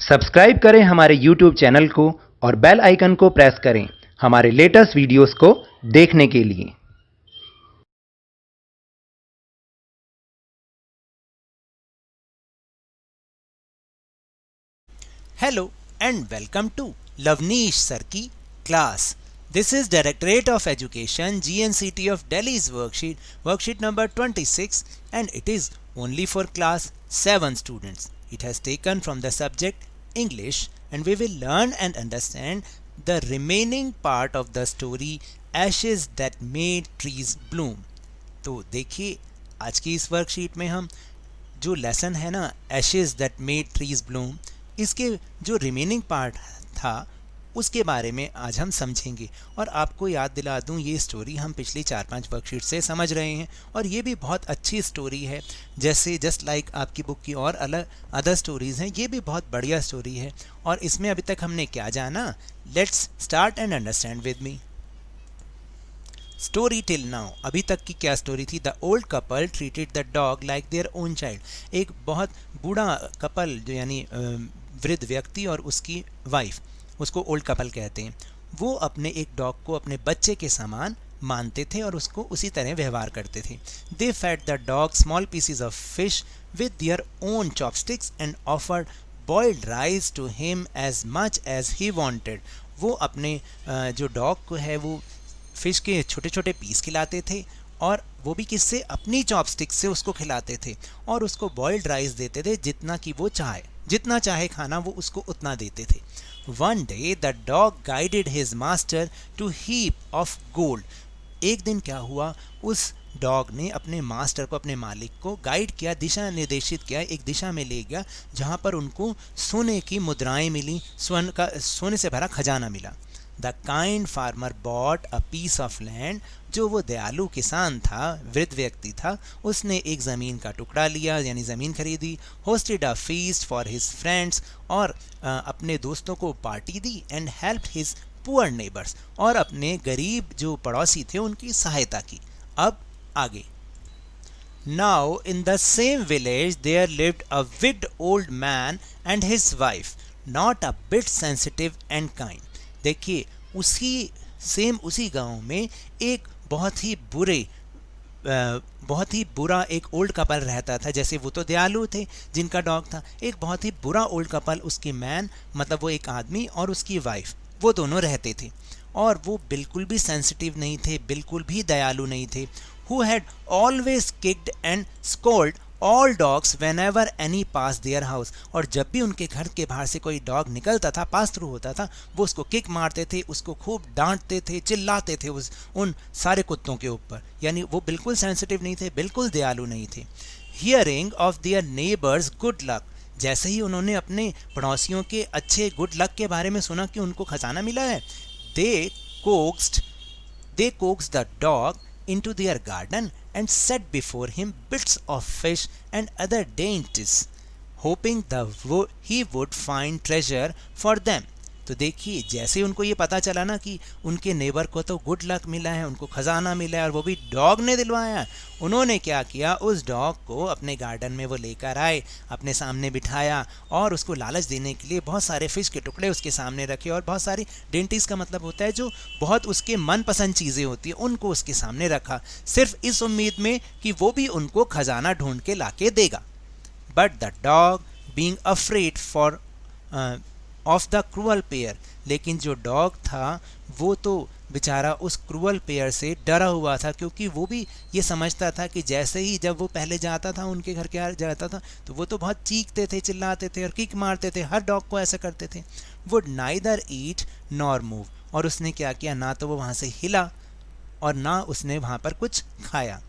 Subscribe करें हमारे YouTube channel को और बेल आइकन को प्रेस करें हमारे लेटेस्ट वीडियोस को देखने के लिए। Hello and welcome to Lavneesh Sir ki class. This is Directorate of Education GNCT of Delhi's worksheet number 26, and it is only for class 7 students. It has taken from the subject English, and we will learn and understand the remaining part of the story Ashes that made trees bloom. तो देखिए आज की इस worksheet में हम जो lesson है ना Ashes that made trees Bloom, इसके जो रिमेनिंग पार्ट था उसके बारे में आज हम समझेंगे। और आपको याद दिला दूं, ये स्टोरी हम पिछली 4-5 वर्कशीट से समझ रहे हैं और ये भी बहुत अच्छी स्टोरी है। जैसे जस्ट लाइक आपकी बुक की और अलग अदर स्टोरीज़ हैं, ये भी बहुत बढ़िया स्टोरी है। और इसमें अभी तक हमने क्या जाना, let's start and understand with me. Story till now, अभी तक की क्या स्टोरी थी। The old couple treated the dog like their own child. एक बहुत बूढ़ा कपल, जो यानी वृद्ध व्यक्ति और उसकी वाइफ, उसको ओल्ड कपल कहते हैं, वो अपने एक डॉग को अपने बच्चे के समान मानते थे और उसको उसी तरह व्यवहार करते थे। They fed the dog small pieces of fish with their own chopsticks and offered boiled rice to him as much as he wanted. वो अपने जो डॉग को है वो फिश के छोटे छोटे पीस खिलाते थे और वो भी किससे, अपनी चॉपस्टिक से उसको खिलाते थे और उसको बॉइल्ड राइस देते थे जितना कि वो चाहे, जितना चाहे खाना वो उसको उतना देते थे। One day the dog guided his master to heap of gold. एक दिन क्या हुआ, उस डॉग ने अपने मास्टर को, अपने मालिक को गाइड किया, दिशा निर्देशित किया, एक दिशा में ले गया जहाँ पर उनको सोने की मुद्राएं मिली, सोने से भरा खजाना मिला। The kind farmer bought a piece of land. जो वो दयालु किसान था, वृद्ध व्यक्ति था, उसने एक ज़मीन का टुकड़ा लिया, यानी ज़मीन खरीदी। Hosted a feast for his friends, और अपने दोस्तों को party the. And helped his poor neighbours, और अपने गरीब जो पड़ोसी थे उनकी सहायता की। अब आगे। Now in the same village there lived a wicked old man and his wife, not a bit sensitive and kind. देखिए उसी गांव में एक बहुत ही बुरा एक ओल्ड कपल रहता था। जैसे वो तो दयालु थे जिनका डॉग था, एक बहुत ही बुरा ओल्ड कपल, उसकी मैन मतलब वो एक आदमी और उसकी वाइफ, वो दोनों रहते थे। और वो बिल्कुल भी सेंसिटिव नहीं थे, बिल्कुल भी दयालु नहीं थे। Who had always kicked and scold all dogs when ever any pass their house. और जब भी उनके घर के बाहर से कोई डॉग निकलता था, पास थ्रू होता था, वो उसको किक मारते थे, उसको खूब डांटते थे, चिल्लाते थे उन सारे कुत्तों के ऊपर। यानी वो बिल्कुल सेंसिटिव नहीं थे, बिल्कुल दयालु नहीं थे। Hearing of their neighbours good luck, जैसे ही उन्होंने अपने पड़ोसियों के अच्छे गुड लक के बारे में सुना कि उनको खजाना मिला है, दे coaxed the dog into their garden and set before him bits of fish and other dainties, hoping he would find treasure for them. तो देखिए जैसे उनको ये पता चला ना कि उनके नेबर को तो गुड लक मिला है, उनको खजाना मिला है और वो भी डॉग ने दिलवाया है, उन्होंने क्या किया, उस डॉग को अपने गार्डन में वो लेकर आए, अपने सामने बिठाया और उसको लालच देने के लिए बहुत सारे फिश के टुकड़े उसके सामने रखे और बहुत सारी डेंटिस का मतलब होता है जो बहुत उसके मनपसंद चीज़ें होती हैं, उनको उसके सामने रखा, सिर्फ इस उम्मीद में कि वो भी उनको खजाना ढूंढ के लाके देगा। But the dog being afraid of the cruel pair, लेकिन जो डॉग था वो तो बेचारा उस क्रूअल पेयर से डरा हुआ था, क्योंकि वो भी ये समझता था कि जैसे ही जब वो पहले जाता था उनके घर के जाता था तो वो तो बहुत चीखते थे, चिल्लाते थे और किक मारते थे, हर डॉग को ऐसा करते थे। Would neither eat nor move, और उसने क्या किया, ना तो वो वहाँ से हिला और ना उसने वहाँ पर कुछ खाया।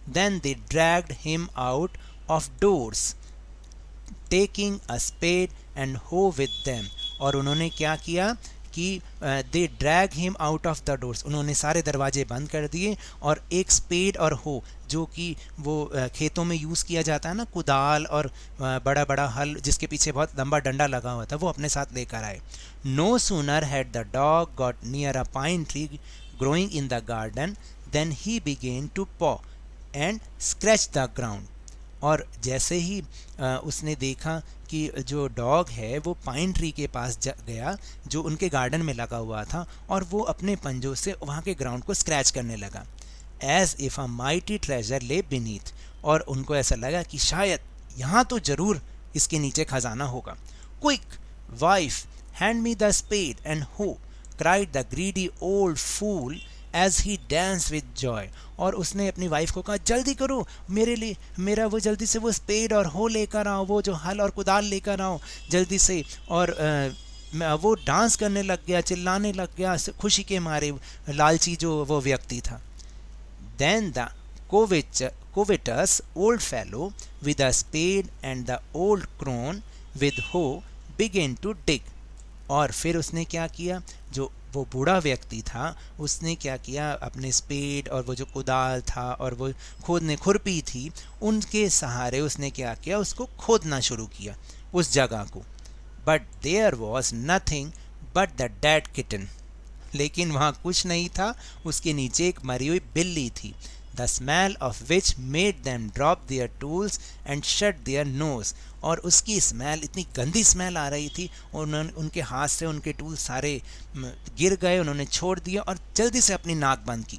Then they dragged him out of doors taking a spade and hoe with them, और उन्होंने क्या किया कि they drag him out of the doors, उन्होंने सारे दरवाजे बंद कर दिए और एक स्पेड और हो, जो कि वो खेतों में यूज़ किया जाता है ना, कुदाल और बड़ा बड़ा हल जिसके पीछे बहुत लंबा डंडा लगा हुआ था, वो अपने साथ लेकर आए। No sooner had the dog got near a pine tree growing in the garden then he began to paw and scratch the ground. और जैसे ही उसने देखा कि जो डॉग है वो पाइन ट्री के पास गया जो उनके गार्डन में लगा हुआ था, और वो अपने पंजों से वहाँ के ग्राउंड को स्क्रैच करने लगा, as if a mighty treasure lay beneath, और उनको ऐसा लगा कि शायद यहाँ तो जरूर इसके नीचे खजाना होगा। Quick wife, hand me the spade and hoe, cried the greedy old fool as he danced with joy. और उसने अपनी वाइफ को कहा, जल्दी करो, मेरे लिए मेरा वो जल्दी से वो स्पेड और हो लेकर आओ, वो जो हल और कुदाल लेकर आओ जल्दी से। और वो डांस करने लग गया, चिल्लाने लग गया खुशी के मारे, लालची जो वो व्यक्ति था। Then the covetous old fellow with a spade and the old crone with hoe began to dig. और फिर उसने क्या किया, जो वो बूढ़ा व्यक्ति था उसने क्या किया, अपने स्पेड और वो जो कुदाल था और वो खोदने खुरपी थी, उनके सहारे उसने क्या किया, उसको खोदना शुरू किया उस जगह को। But there was nothing but the dead kitten, लेकिन वहाँ कुछ नहीं था, उसके नीचे एक मरी हुई बिल्ली थी। The smell of which made them drop there tools and shut their nose, और उसकी स्मेल, इतनी गंदी स्मेल आ रही थी, उन्होंने उनके हाथ से उनके टूल्स सारे गिर गए, उन्होंने छोड़ दिया और जल्दी से अपनी नाक बंद की।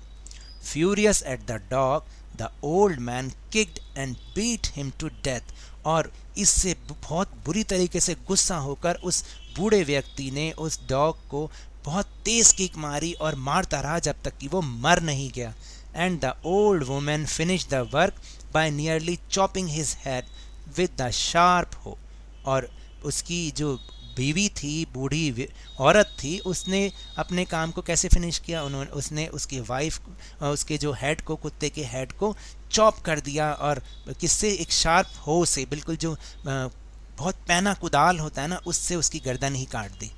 Furious at the dog the old man kicked and beat him to death, और इससे बहुत बुरी तरीके से गुस्सा होकर उस बूढ़े व्यक्ति ने उस डॉग को बहुत तेज किक मारी और मारता रहा जब तक कि वो मर नहीं गया। And the old woman finish the work by nearly chopping his head with the sharp हो, और उसकी जो बीवी थी, बूढ़ी औरत थी, उसने अपने काम को कैसे फिनिश किया, उसने उसकी वाइफ उसके जो हेड को, कुत्ते के हेड को चॉप कर दिया, और किससे, एक शार्प हो से, बिल्कुल जो बहुत पैना कुदाल होता है ना, उससे उसकी गर्दन ही काट दी।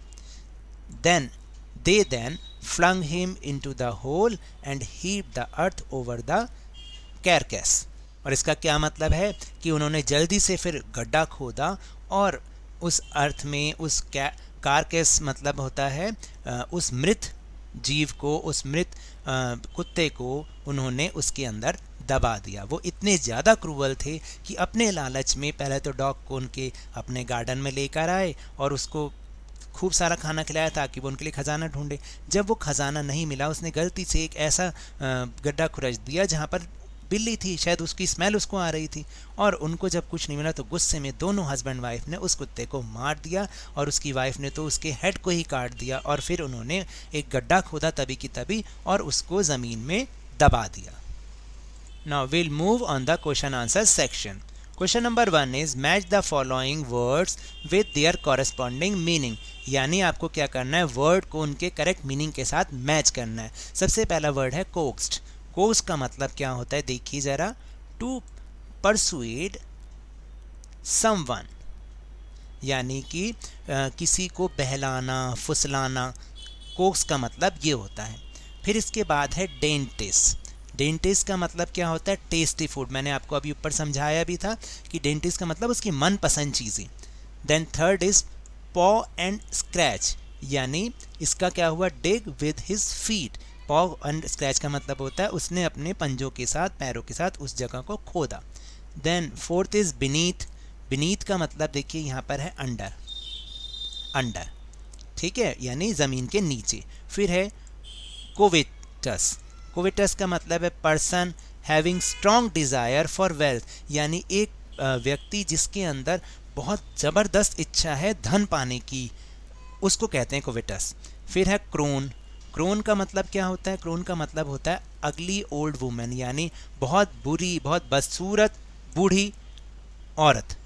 They then flung him into the hole and heaped the earth over the carcass. और इसका क्या मतलब है कि उन्होंने जल्दी से फिर गड्ढा खोदा और उस अर्थ में उस कारकेस मतलब होता है उस मृत जीव को, उस मृत कुत्ते को उन्होंने उसके अंदर दबा दिया। वो इतने ज़्यादा क्रूअल थे कि अपने लालच में पहले तो डॉग को उनके अपने गार्डन में लेकर आए और उसको खूब सारा खाना खिलाया ताकि वो उनके लिए ख़जाना ढूंढे। जब वो ख़जाना नहीं मिला, उसने गलती से एक ऐसा गड्ढा खुरच दिया जहाँ पर बिल्ली थी, शायद उसकी स्मेल उसको आ रही थी, और उनको जब कुछ नहीं मिला तो गुस्से में दोनों हस्बैंड वाइफ ने उस कुत्ते को मार दिया, और उसकी वाइफ ने तो उसके हेड को ही काट दिया, और फिर उन्होंने एक गड्ढा खोदा तभी की तभी और उसको ज़मीन में दबा दिया। Now will move on the question answer section. Question number 1 is match the following words with their corresponding meaning, यानी आपको क्या करना है, वर्ड को उनके करेक्ट मीनिंग के साथ मैच करना है। सबसे पहला वर्ड है कोक्स्ड। कोक्स का मतलब क्या होता है, देखिए ज़रा, टू परसुएड समवन, यानी कि किसी को बहलाना, फुसलाना, कोक्स का मतलब ये होता है। फिर इसके बाद है डेंटिस्ट। डेंटिस्ट का मतलब क्या होता है, टेस्टी फूड। मैंने आपको अभी ऊपर समझाया भी था कि डेंटिस्ट का मतलब उसकी मनपसंद चीज़ें। देन थर्ड इज पॉ एंड स्क्रैच, यानी इसका क्या हुआ, डिग विद हिज फीट। पॉ एंड स्क्रैच का मतलब होता है उसने अपने पंजों के साथ, पैरों के साथ उस जगह को खोदा। Then forth is beneath. Beneath का मतलब देखिए यहाँ पर है अंडर, अंडर, ठीक है, यानी ज़मीन के नीचे। फिर है कोवेटस। कोवेटस का मतलब है person having strong desire for wealth, यानी एक व्यक्ति जिसके अंदर बहुत ज़बरदस्त इच्छा है धन पाने की, उसको कहते हैं कोवेटस। फिर है क्रोन। क्रोन का मतलब क्या होता है, क्रोन का मतलब होता है अगली ओल्ड वुमेन, यानी बहुत बुरी, बहुत बदसूरत बूढ़ी औरत।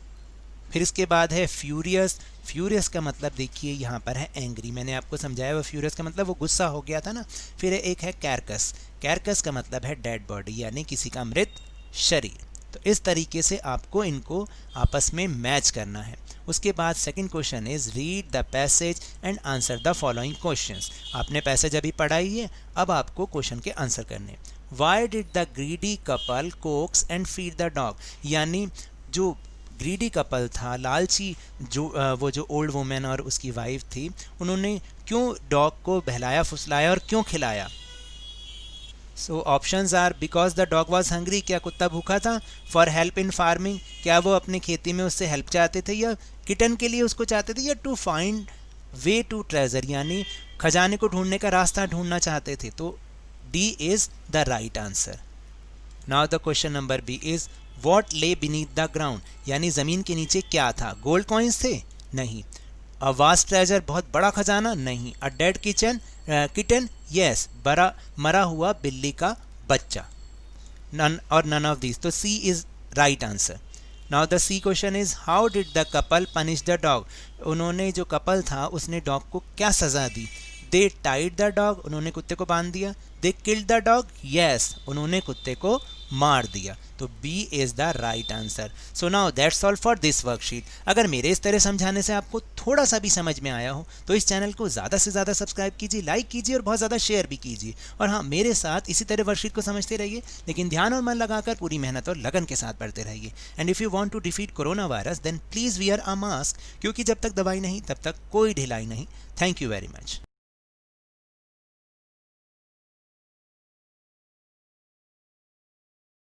फिर इसके बाद है फ्यूरियस। फ्यूरियस का मतलब देखिए यहाँ पर है एंग्री, मैंने आपको समझाया वो फ्यूरियस का मतलब वो गुस्सा हो गया था ना। फिर एक है कैरकस। कैरकस का मतलब है डेड बॉडी, यानी किसी का मृत शरीर। तो इस तरीके से आपको इनको आपस में मैच करना है। उसके बाद second question is read the passage and answer the following questions. आपने पैसेज अभी पढ़ा ही है, अब आपको क्वेश्चन के आंसर करने। Why did the greedy couple Cokes and feed the dog, यानी जो ग्रीडी कपल था, लालची जो वो जो ओल्ड वुमेन और उसकी वाइफ थी, उन्होंने क्यों डॉग को बहलाया, फुसलाया और क्यों खिलाया। So options are because the dog was hungry, क्या कुत्ता भूखा था, फॉर हेल्प इन फार्मिंग, क्या वो अपनी खेती में उससे हेल्प चाहते थे या किटन के लिए उसको चाहते थे, या to find way to treasure यानी खजाने को ढूंढने का रास्ता ढूंढना चाहते थे। तो D is the right answer. Now the question number B is what lay beneath the ground, यानी ज़मीन के नीचे क्या था, गोल्ड कॉइन्स थे, नहीं। अ वास्ट ट्रेजर, बहुत बड़ा खजाना, नहीं। अ डेड किटन, यस, मरा हुआ बिल्ली का बच्चा, नन और नन ऑफ दीज, तो C is right answer. Now the C question is how did the couple punish the dog, उन्होंने जो कपल था उसने डॉग को क्या सज़ा दी। दे टाइड द डॉग, उन्होंने कुत्ते को बांध दिया। They killed the dog, yes, उन्होंने कुत्ते को मार दिया। तो B is the right answer. So now that's all for this worksheet. अगर मेरे इस तरह समझाने से आपको थोड़ा सा भी समझ में आया हो तो इस चैनल को ज़्यादा से ज़्यादा सब्सक्राइब कीजिए, लाइक कीजिए और बहुत ज़्यादा शेयर भी कीजिए। और हाँ, मेरे साथ इसी तरह वर्कशीट को समझते रहिए, लेकिन ध्यान और मन लगाकर पूरी मेहनत और लगन के साथ पढ़ते रहिए। And if you want to defeat corona virus then please wear a mask, क्योंकि जब तक दवाई नहीं तब तक कोई ढिलाई नहीं। Thank you very much.